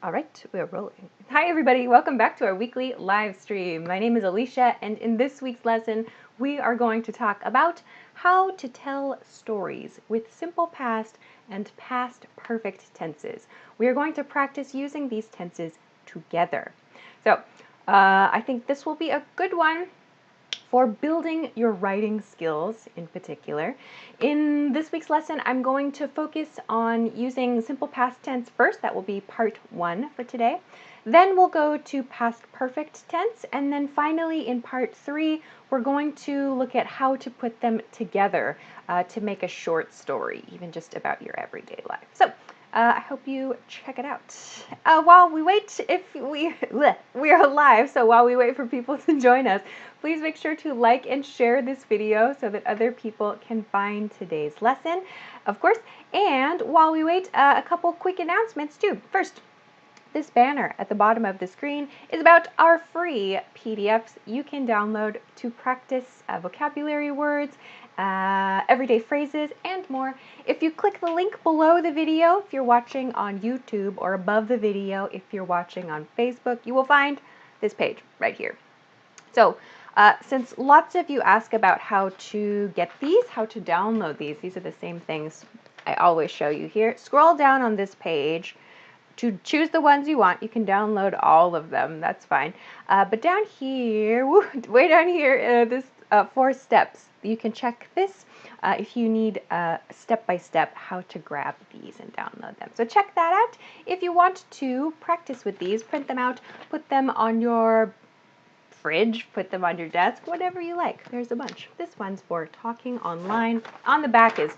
All right, we are rolling. Hi everybody, welcome back to our weekly live stream. My name is Alicia, and in this week's lesson, we are going to talk about how to tell stories with simple past and past perfect tenses. We are going to practice using these tenses together. So, I think this will be a good one for building your writing skills in particular. In this week's lesson, I'm going to focus on using simple past tense first. That will be part 1 for today. Then we'll go to past perfect tense, and then finally in part 3, we're going to look at how to put them together to make a short story, even just about your everyday life. So, I hope you check it out. While we wait, we are live, so while we wait for people to join us, please make sure to like and share this video so that other people can find today's lesson, of course. And while we wait, a couple quick announcements too. First, this banner at the bottom of the screen is about our free PDFs you can download to practice vocabulary words, everyday phrases, and more. If you click the link below the video, if you're watching on YouTube, or above the video, if you're watching on Facebook, you will find this page right here. So, since lots of you ask about how to get these, how to download these are the same things I always show you here. Scroll down on this page to choose the ones you want. You can download all of them, that's fine. But down here, way down here, this 4 steps. You can check this if you need step-by-step how to grab these and download them. So check that out. If you want to practice with these, print them out, put them on your fridge, put them on your desk, whatever you like. There's a bunch. This one's for talking online. On the back is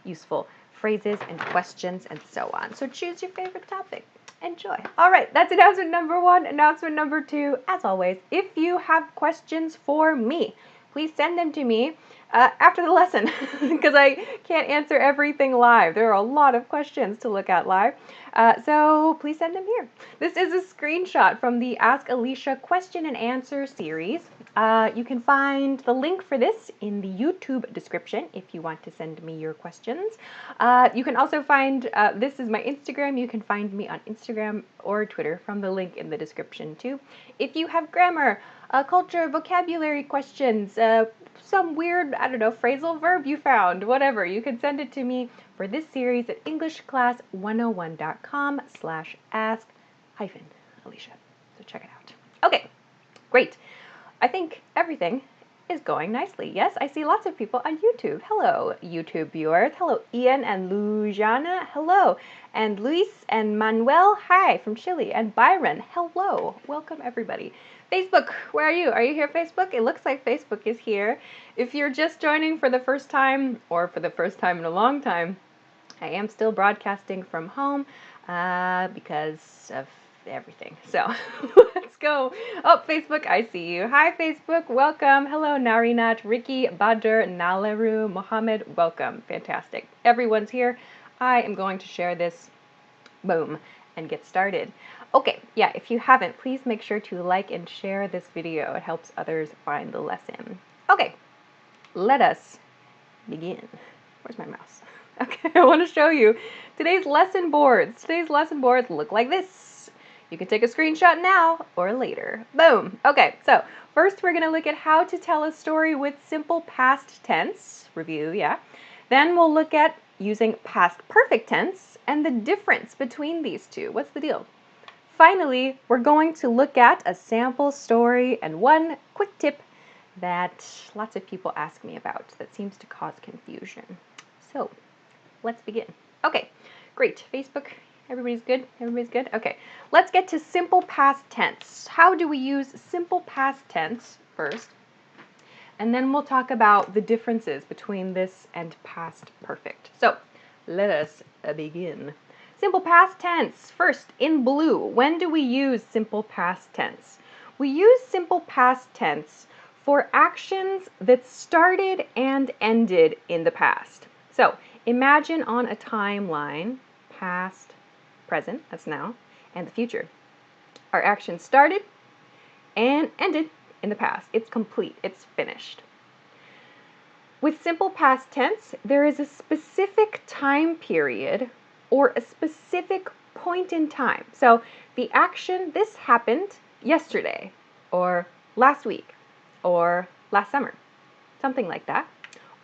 useful phrases and questions and so on. So choose your favorite topic. Enjoy. All right, that's announcement number 1. Announcement number 2, as always, if you have questions for me, please send them to me after the lesson because I can't answer everything live. There are a lot of questions to look at live. So please send them here. This is a screenshot from the Ask Alicia question and answer series. You can find the link for this in the YouTube description if you want to send me your questions. You can also find, this is my Instagram. You can find me on Instagram or Twitter from the link in the description too. If you have grammar, culture, vocabulary questions, some weird, I don't know, phrasal verb you found, whatever, you can send it to me for this series at EnglishClass101.com/ask-Alicia. So check it out. Okay, great. I think everything is going nicely. Yes, I see lots of people on YouTube. Hello, YouTube viewers. Hello, Ian and Lujana. Hello. And Luis and Manuel. Hi, from Chile. And Byron. Hello. Welcome, everybody. Facebook, where are you? Are you here, Facebook? It looks like Facebook is here. If you're just joining for the first time, or for the first time in a long time, I am still broadcasting from home because of everything. So let's go. Oh, Facebook, I see you. Hi, Facebook. Welcome. Hello, Narinat, Ricky, Badr, Nalaru, Mohammed. Welcome. Fantastic. Everyone's here. I am going to share this. Boom. And get started. Okay, yeah, if you haven't, please make sure to like and share this video. It helps others find the lesson. Okay, let us begin. Where's my mouse? Okay, I want to show you today's lesson boards. Today's lesson boards look like this. You can take a screenshot now or later. Boom. Okay, so first we're going to look at how to tell a story with simple past tense. Review, yeah. Then we'll look at using past perfect tense and the difference between these two. What's the deal? Finally, we're going to look at a sample story and one quick tip that lots of people ask me about that seems to cause confusion. So, let's begin. Okay, great. Facebook, everybody's good? Everybody's good? Okay, let's get to simple past tense. How do we use simple past tense first? And then we'll talk about the differences between this and past perfect. So, let us begin. Simple past tense. First, in blue, when do we use simple past tense? We use simple past tense for actions that started and ended in the past. So, imagine on a timeline, past, present, that's now, and the future. Our action started and ended in the past. It's complete. It's finished. With simple past tense, there is a specific time period or a specific point in time. So the action, this happened yesterday, or last week, or last summer, something like that.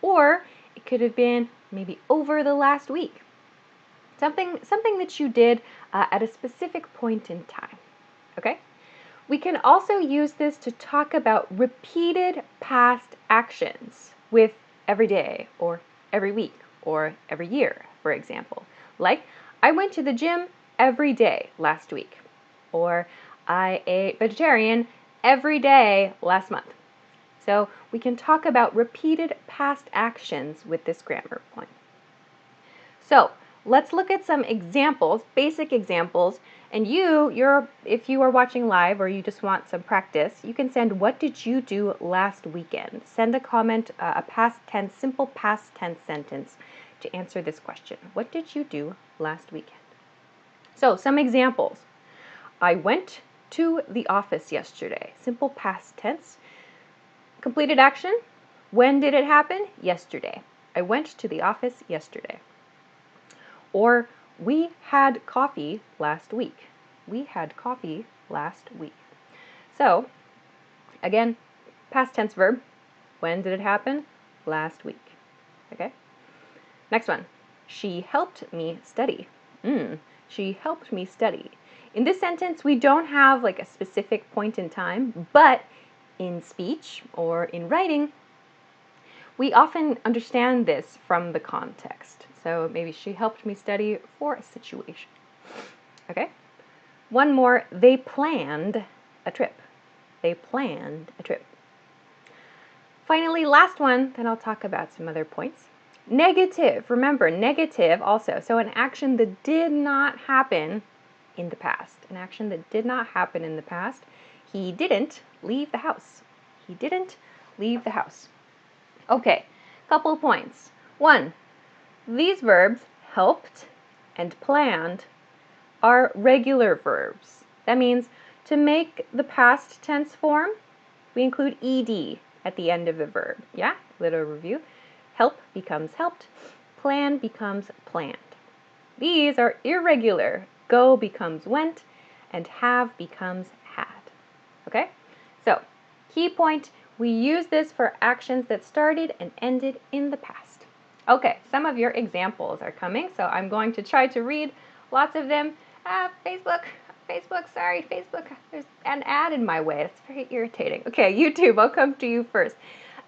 Or it could have been maybe over the last week. Something that you did at a specific point in time. Okay? We can also use this to talk about repeated past actions with every day or every week or every year, for example. Like, I went to the gym every day last week, or I ate vegetarian every day last month. So we can talk about repeated past actions with this grammar point. So let's look at some examples, basic examples. And if you are watching live or you just want some practice, you can send "What did you do last weekend?" Send a comment, a past tense, simple past tense sentence to answer this question. What did you do last weekend? So some examples. I went to the office yesterday. Simple past tense. Completed action. When did it happen? Yesterday. I went to the office yesterday. Or, we had coffee last week. We had coffee last week. So, again, past tense verb. When did it happen? Last week. Okay? Next one. She helped me study. She helped me study. In this sentence, we don't have like a specific point in time, but in speech or in writing, we often understand this from the context. So maybe she helped me study for a situation. Okay? One more. They planned a trip. They planned a trip. Finally, last one, then I'll talk about some other points. Negative. Remember, negative also. So an action that did not happen in the past. An action that did not happen in the past. He didn't leave the house. He didn't leave the house. Okay, couple points. One, these verbs, helped and planned, are regular verbs. That means to make the past tense form, we include ed at the end of the verb. Yeah, little review. Help becomes helped, plan becomes planned. These are irregular. Go becomes went, and have becomes had. Okay? So, key point, we use this for actions that started and ended in the past. Okay, some of your examples are coming, so I'm going to try to read lots of them. Facebook, sorry, Facebook, there's an ad in my way. It's very irritating. Okay, YouTube, I'll come to you first.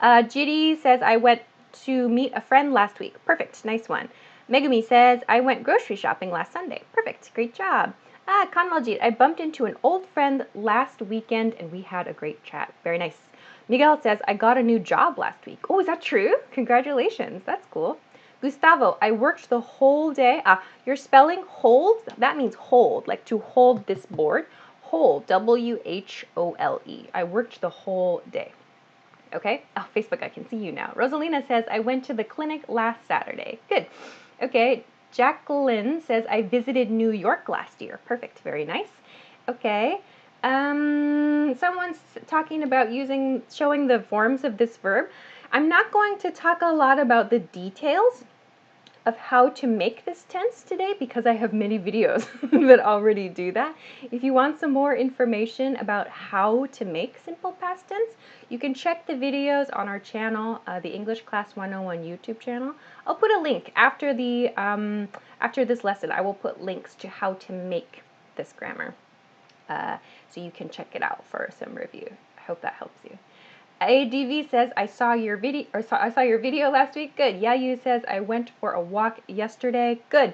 Jitty says, I went to meet a friend last week. Perfect, nice one. Megumi says, I went grocery shopping last Sunday. Perfect, great job. Kanwaljit, I bumped into an old friend last weekend and we had a great chat. Very nice. Miguel says, I got a new job last week. Oh, is that true? Congratulations, that's cool. Gustavo, I worked the whole day. You're spelling hold, that means hold, like to hold this board. Hold, W-H-O-L-E. I worked the whole day. Okay? Oh, Facebook, I can see you now. Rosalina says, I went to the clinic last Saturday. Good. Okay. Jacqueline says, I visited New York last year. Perfect. Very nice. Okay. Someone's talking about showing the forms of this verb. I'm not going to talk a lot about the details of how to make this tense today because I have many videos that already do that. If you want some more information about how to make simple past tense, you can check the videos on our channel, the English Class 101 YouTube channel. I'll put a link after this lesson. I will put links to how to make this grammar, so you can check it out for some review. I hope that helps you. ADV says, I saw your video last week. Good. Yayu says, I went for a walk yesterday. Good.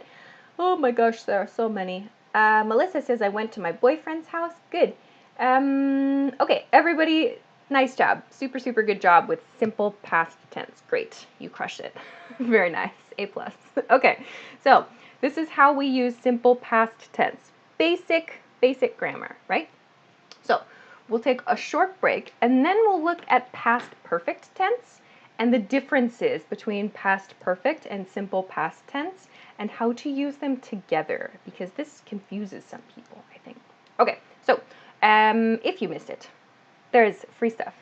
Oh my gosh, there are so many. Melissa says, I went to my boyfriend's house. Good. Okay, everybody, nice job. Super, super good job with simple past tense. Great. You crushed it. Very nice. A+. Okay, so this is how we use simple past tense. Basic grammar, right? So we'll take a short break and then we'll look at past perfect tense and the differences between past perfect and simple past tense and how to use them together because this confuses some people, I think. Okay, so if you missed it, there's free stuff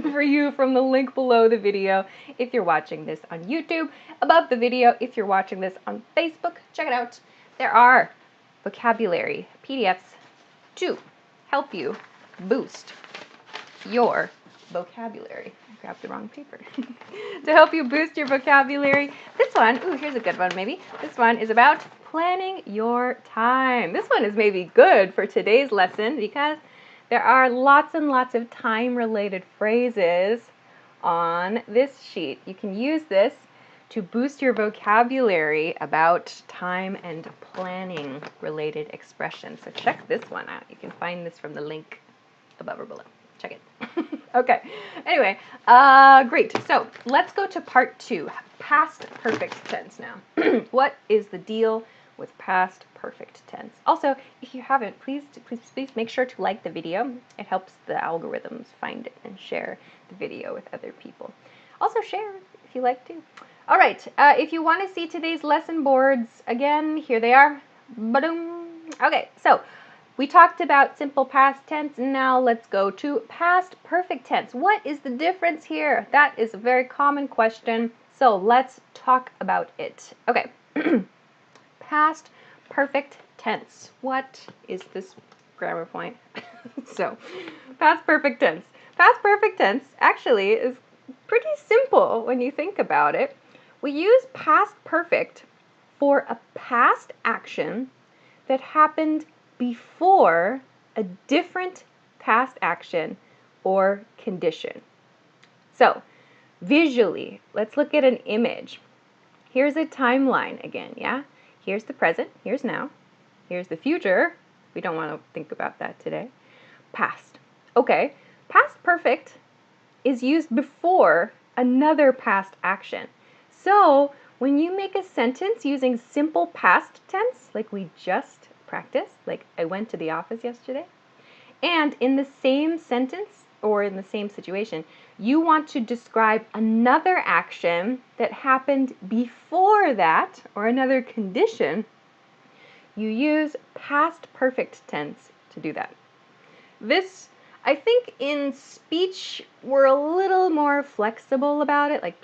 for you from the link below the video if you're watching this on YouTube, above the video if you're watching this on Facebook. Check it out. There are vocabulary PDFs to help you boost your vocabulary. I grabbed the wrong paper. To help you boost your vocabulary. This one, ooh, here's a good one maybe. This one is about planning your time. This one is maybe good for today's lesson because there are lots and lots of time-related phrases on this sheet. You can use this to boost your vocabulary about time and planning related expressions. So check this one out. You can find this from the link above or below. Check it. Okay. Anyway, great. So let's go to part 2, past perfect tense now. What is the deal with past perfect tense? Also, if you haven't, please make sure to like the video. It helps the algorithms find it and share the video with other people. Also share if you like to. All right. If you want to see today's lesson boards, again, here they are. Ba-doom. Okay. So we talked about simple past tense. Now let's go to past perfect tense. What is the difference here? That is a very common question. So let's talk about it. Okay. Past perfect tense. What is this grammar point? So, past perfect tense. Past perfect tense actually is pretty simple when you think about it. We use past perfect for a past action that happened before a different past action or condition. So, visually, let's look at an image. Here's a timeline again, yeah? Here's the present, here's now. Here's the future. We don't want to think about that today. Past. Okay, past perfect is used before another past action. So, when you make a sentence using simple past tense, like we just practiced, like I went to the office yesterday, and in the same sentence or in the same situation, you want to describe another action that happened before that or another condition, you use past perfect tense to do that. This, I think in speech, we're a little more flexible about it. Like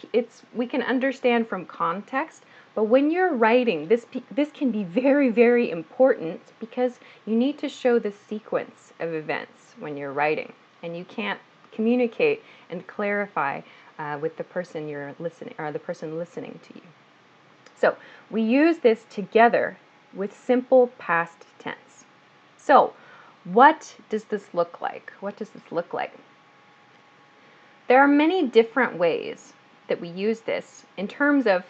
we can understand from context, but when you're writing, this can be very, very important because you need to show the sequence of events when you're writing, and you can't communicate and clarify with the person you're listening, or the person listening to you. So we use this together with simple past tense. So what does this look like? What does this look like? There are many different ways that we use this in terms of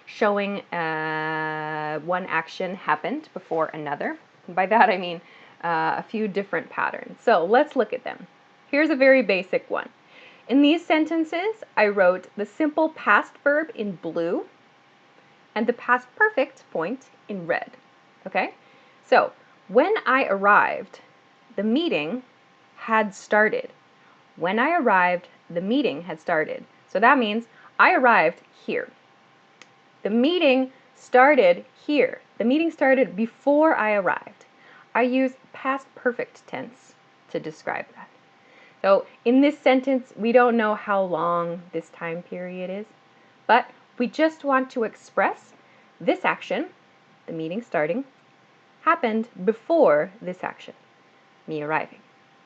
showing one action happened before another. And by that I mean a few different patterns. So let's look at them. Here's a very basic one. In these sentences, I wrote the simple past verb in blue and the past perfect point in red. Okay? So, when I arrived, the meeting had started. When I arrived, the meeting had started. So that means I arrived here. The meeting started here. The meeting started before I arrived. I use past perfect tense to describe that. So in this sentence, we don't know how long this time period is, but we just want to express this action, the meeting starting, happened before this action, me arriving.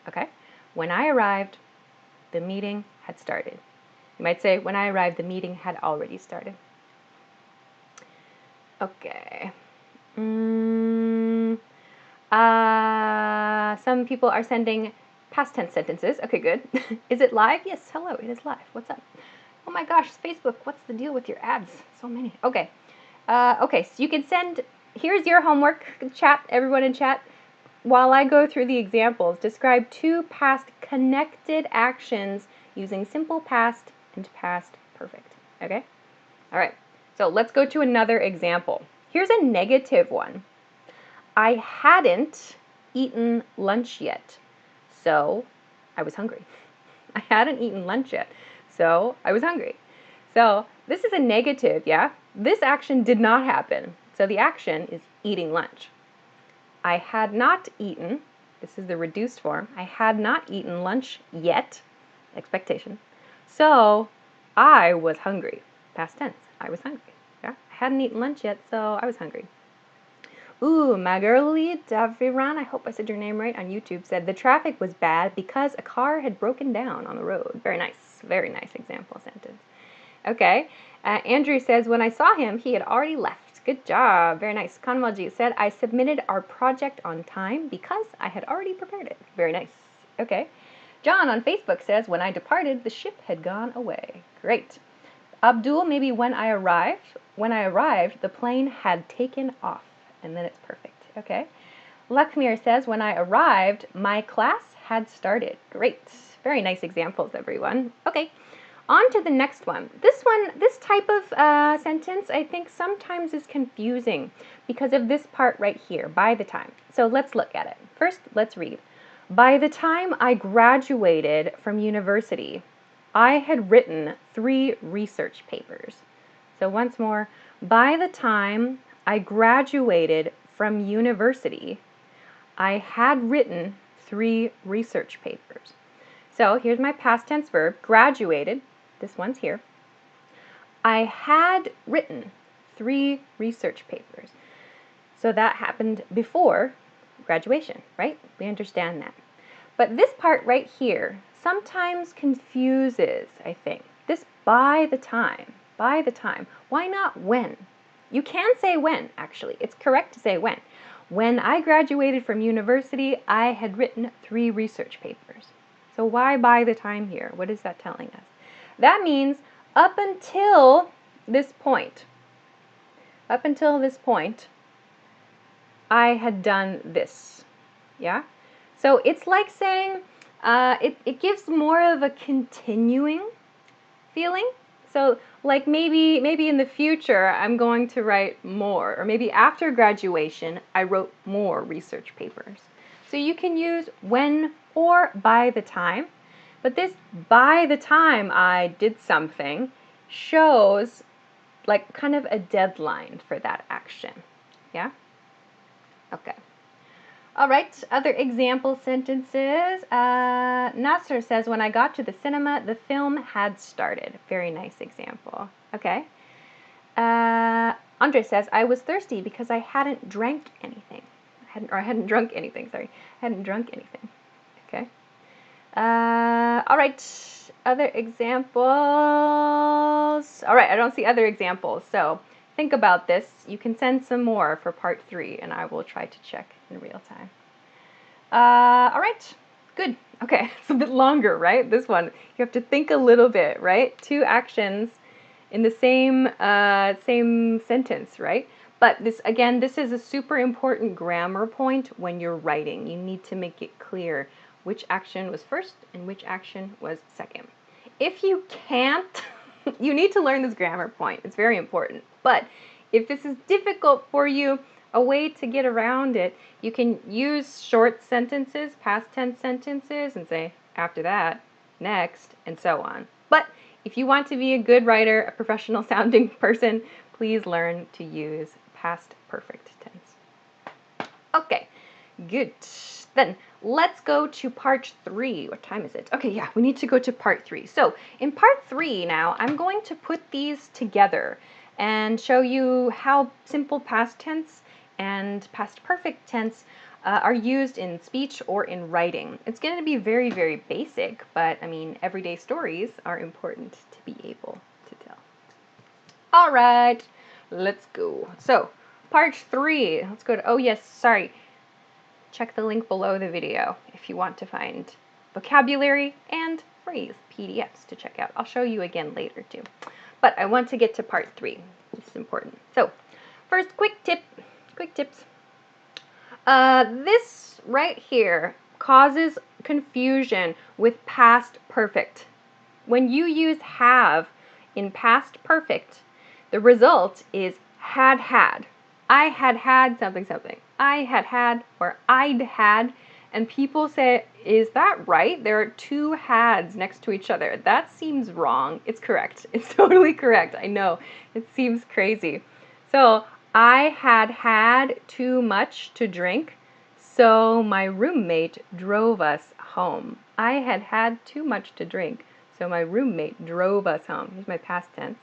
Okay? When I arrived, the meeting had started. You might say, when I arrived, the meeting had already started. Okay. Some people are sending past tense sentences. Okay, good. Is it live? Yes, hello, it is live. What's up? Oh my gosh, Facebook, what's the deal with your ads? So many. Okay. Okay, so you can send, here's your homework, chat, everyone in chat. While I go through the examples, describe 2 past connected actions using simple past and past perfect. Okay? All right. So let's go to another example. Here's a negative one. I hadn't eaten lunch yet, so I was hungry. I hadn't eaten lunch yet, so I was hungry. So this is a negative, yeah? This action did not happen. So the action is eating lunch. I had not eaten, this is the reduced form, I had not eaten lunch yet, expectation. So I was hungry. Past tense, I was hungry. Yeah? I hadn't eaten lunch yet, so I was hungry. Ooh, Magali Daviran, I hope I said your name right, on YouTube said the traffic was bad because a car had broken down on the road. Very nice example sentence. Okay, Andrew says, when I saw him, he had already left. Good job, very nice. Kanwaji said, I submitted our project on time because I had already prepared it. Very nice. Okay. John on Facebook says, when I departed, the ship had gone away. Great. Abdul, maybe when I arrived, the plane had taken off. And then it's perfect. Okay. Lakmir says, when I arrived, my class had started. Great. Very nice examples, everyone. Okay. On to the next one. This type of sentence, I think sometimes is confusing because of this part right here, by the time. So let's look at it. First, let's read. By the time I graduated from university, I had written 3 research papers. So once more, by the time I graduated from university, I had written 3 research papers. So here's my past tense verb, graduated. This one's here. I had written 3 research papers. So that happened before graduation, right? We understand that. But this part right here sometimes confuses, I think. This by the time. Why not when? You can say when, actually. It's correct to say when. When I graduated from university, I had written 3 research papers. So why by the time here? What is that telling us? That means up until this point, I had done this. Yeah? So it's like saying, it gives more of a continuing feeling. So like maybe in the future I'm going to write more, or maybe after graduation I wrote more research papers. So you can use when or by the time, but this by the time I did something shows like kind of a deadline for that action. Yeah? Okay. All right, other example sentences. Nasser says, when I got to the cinema, the film had started. Very nice example. Okay. Andre says, I was thirsty because I hadn't drank anything. I hadn't drunk anything, sorry. I hadn't drunk anything. Okay. All right, other examples. All right, I don't see other examples, so think about this. You can send some more for part 3, and I will try to check in real time. All right, good. Okay, it's a bit longer, right? This one, you have to think a little bit, right? 2 actions in the same sentence, right? But this, again, this is a super important grammar point when you're writing. You need to make it clear which action was first and which action was second. If you can't, you need to learn this grammar point. It's very important. But if this is difficult for you, a way to get around it, you can use short sentences, past tense sentences, and say, after that, next, and so on. But if you want to be a good writer, a professional sounding person, please learn to use past perfect tense. Okay, good. Then let's go to part 3. What time is it? Okay, yeah, we need to go to part 3. So in part 3 now, I'm going to put these together and show you how simple past tense and past perfect tense are used in speech or in writing. It's going to be very, very basic, but I mean, everyday stories are important to be able to tell. All right, let's go. So part 3, let's go to, oh yes, sorry. Check the link below the video if you want to find vocabulary and phrase PDFs to check out. I'll show you again later too. But I want to get to part 3. This is important. So first, quick tips. This right here causes confusion with past perfect. When you use have in past perfect, the result is had had. I had had something something. I had had or I'd had, and people say, is that right? There are 2 hads next to each other. That seems wrong. It's correct. It's totally correct. I know. It seems crazy. So I had had too much to drink, so my roommate drove us home. I had had too much to drink, so my roommate drove us home. Here's my past tense.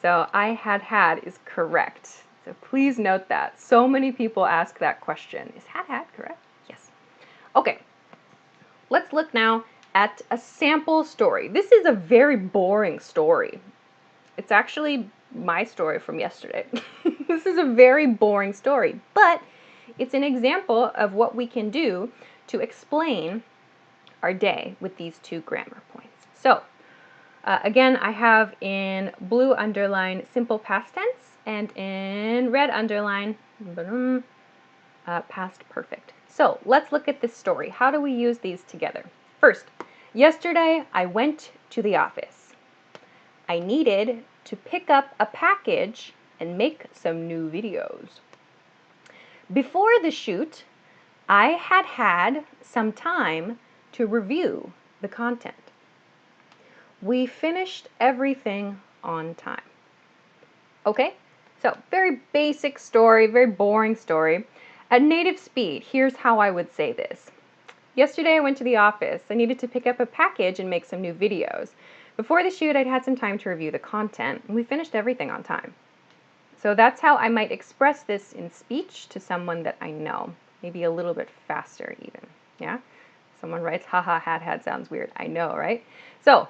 So I had had is correct. So please note that. So many people ask that question. Is had correct? Yes. Okay. Let's look now at a sample story. This is a very boring story. It's actually my story from yesterday. This is a very boring story, but it's an example of what we can do to explain our day with these two grammar points. So, again, I have in blue underline simple past tense and in red underline past perfect. So let's look at this story. How do we use these together? First, yesterday I went to the office. I needed to pick up a package and make some new videos. Before the shoot, I had some time to review the content. We finished everything on time. Okay, so very basic story, very boring story. At native speed, here's how I would say this. Yesterday I went to the office. I needed to pick up a package and make some new videos. Before the shoot, I'd had some time to review the content, and we finished everything on time. So that's how I might express this in speech to someone that I know. Maybe a little bit faster even, yeah? Someone writes, haha, had sounds weird. I know, right? So,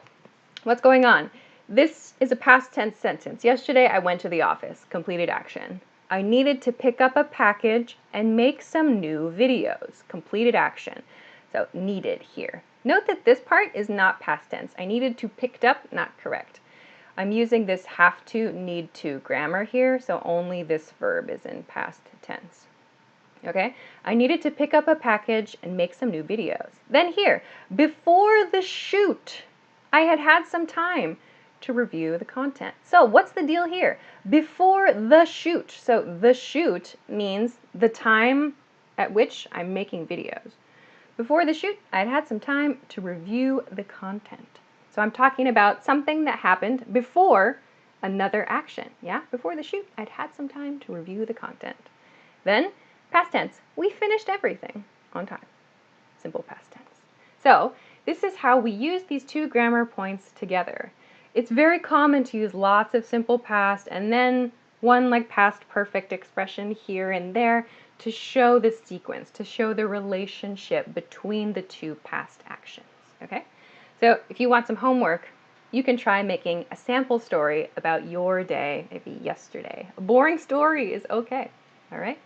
what's going on? This is a past tense sentence. Yesterday I went to the office. Completed action. I needed to pick up a package and make some new videos. Completed action. So needed here. Note that this part is not past tense. I needed to picked up, not correct. I'm using this have to, need to grammar here, so only this verb is in past tense. Okay? I needed to pick up a package and make some new videos. Then here, before the shoot, I had some time to review the content. So what's the deal here? Before the shoot. So the shoot means the time at which I'm making videos. Before the shoot, I'd had some time to review the content. So I'm talking about something that happened before another action. Yeah, before the shoot, I'd had some time to review the content. Then, past tense, we finished everything on time. Simple past tense. So this is how we use these two grammar points together. It's very common to use lots of simple past and then one like past perfect expression here and there to show the sequence, to show the relationship between the two past actions, okay? So if you want some homework, you can try making a sample story about your day, maybe yesterday. A boring story is okay, all right?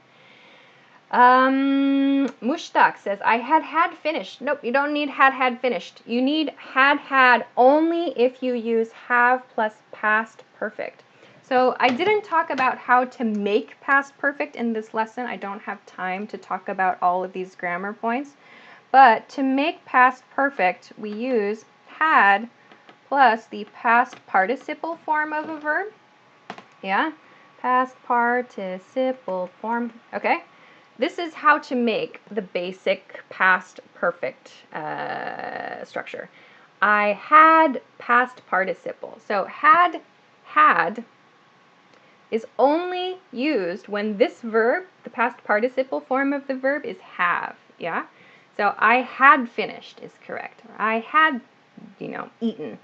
Mushtaq says, I had finished. Nope, you don't need had finished. You need had only if you use have plus past perfect. So I didn't talk about how to make past perfect in this lesson. I don't have time to talk about all of these grammar points. But to make past perfect, we use had plus the past participle form of a verb. Yeah, past participle form. Okay. This is how to make the basic past perfect structure. I had past participle. So had is only used when this verb, the past participle form of the verb, is have. Yeah? So I had finished is correct. Or I had, eaten.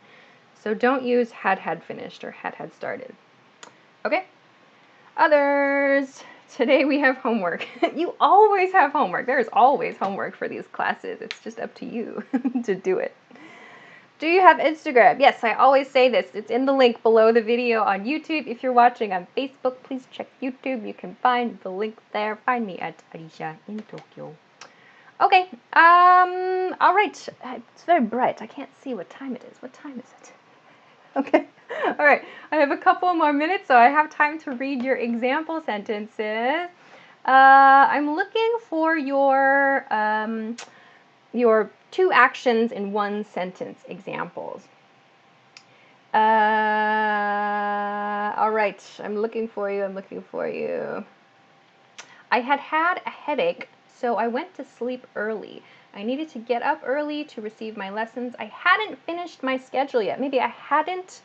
So don't use had finished or had started. Okay? Others. Today we have homework. You always have homework. There's always homework for these classes. It's just up to you to do it. Do you have Instagram? Yes, I always say this. It's in the link below the video on YouTube. If you're watching on Facebook, please check YouTube. You can find the link there. Find me at Alicia in Tokyo. Okay, all right. It's very bright. I can't see what time it is. What time is it? Okay. All right. I have a couple more minutes, so I have time to read your example sentences. I'm looking for your two actions in one sentence examples. All right. I'm looking for you. I had a headache, so I went to sleep early. I needed to get up early to receive my lessons. I hadn't finished my schedule yet. Maybe I hadn't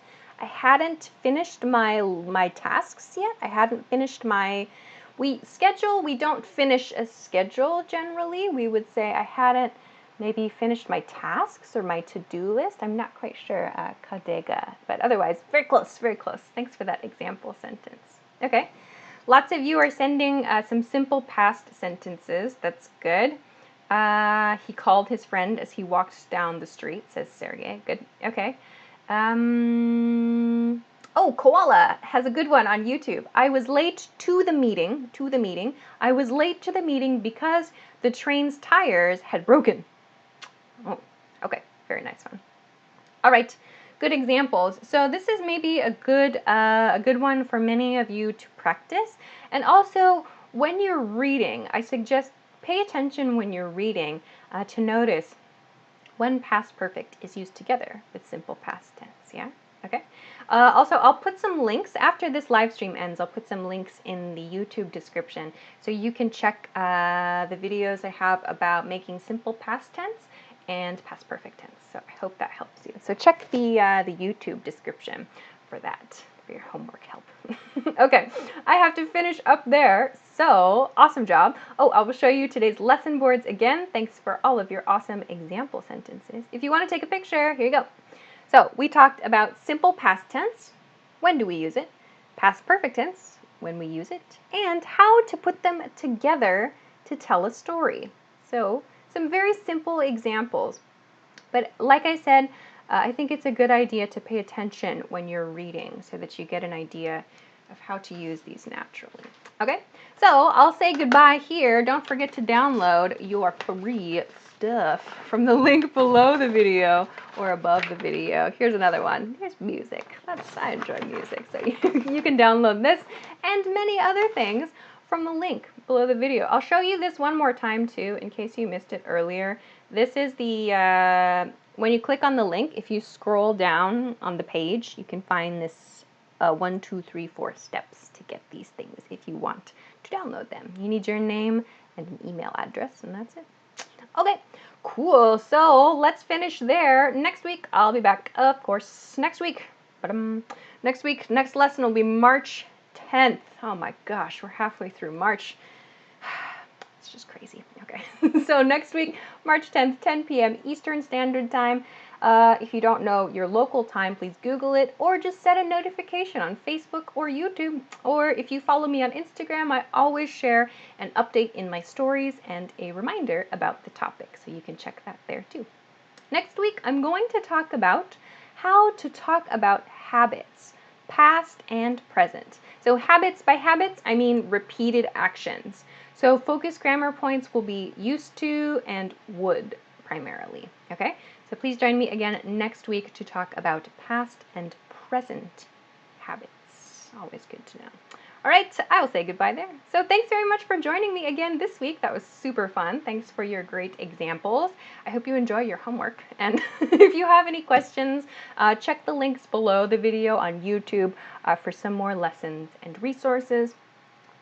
finished my tasks yet. I hadn't finished my we don't finish a schedule generally. We would say I hadn't maybe finished my tasks or my to-do list. I'm not quite sure, kadega, but otherwise very close, very close. Thanks for that example sentence. Okay. Lots of you are sending some simple past sentences. That's good. He called his friend as he walked down the street, says Sergey. Good. Okay. Oh, Koala has a good one on YouTube. I was late to the meeting. I was late to the meeting because the train's tires had broken. Oh, okay. Very nice one. All right. Good examples. So this is maybe a good one for many of you to practice. And also, when you're reading, I suggest pay attention when you're reading to notice when past perfect is used together with simple past tense. Yeah? Okay. Also, I'll put some links after this live stream ends. I'll put some links in the YouTube description so you can check the videos I have about making simple past tense and past perfect tense. So I hope that helps you. So check the YouTube description for that, for your homework help. Okay, I have to finish up there. So awesome job. Oh, I will show you today's lesson boards again. Thanks for all of your awesome example sentences. If you want to take a picture, here you go. So we talked about simple past tense, when do we use it, past perfect tense, when we use it, and how to put them together to tell a story. So some very simple examples. But like I said, I think it's a good idea to pay attention when you're reading so that you get an idea of how to use these naturally. Okay, so I'll say goodbye here. Don't forget to download your free stuff from the link below the video or above the video. Here's another one. Here's music. I enjoy music, so you can download this and many other things from the link below the video. I'll show you this one more time too, in case you missed it earlier. This is the, when you click on the link, if you scroll down on the page, you can find this 1, 2, 3, 4 steps to get these things if you want to download them. You need your name and an email address, and that's it. Okay, cool. So let's finish there. Next week, I'll be back, of course, next week. Next lesson will be March 10th. Oh my gosh, we're halfway through March. It's just crazy. Okay, so next week, March 10th, 10 p.m. Eastern Standard Time. If you don't know your local time, please Google it or just set a notification on Facebook or YouTube. Or if you follow me on Instagram, I always share an update in my stories and a reminder about the topic, so you can check that there too. Next week, I'm going to talk about how to talk about habits, past and present. So habits, by habits, I mean repeated actions. So focus grammar points will be used to and would primarily, okay? So please join me again next week to talk about past and present habits. Always good to know. All right, so I'll say goodbye there. So thanks very much for joining me again this week. That was super fun. Thanks for your great examples. I hope you enjoy your homework. And if you have any questions, check the links below the video on YouTube for some more lessons and resources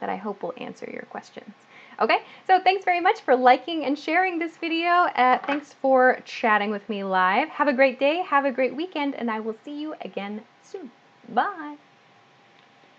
that I hope will answer your questions. Okay, so thanks very much for liking and sharing this video. Thanks for chatting with me live. Have a great day, have a great weekend, and I will see you again soon. Bye.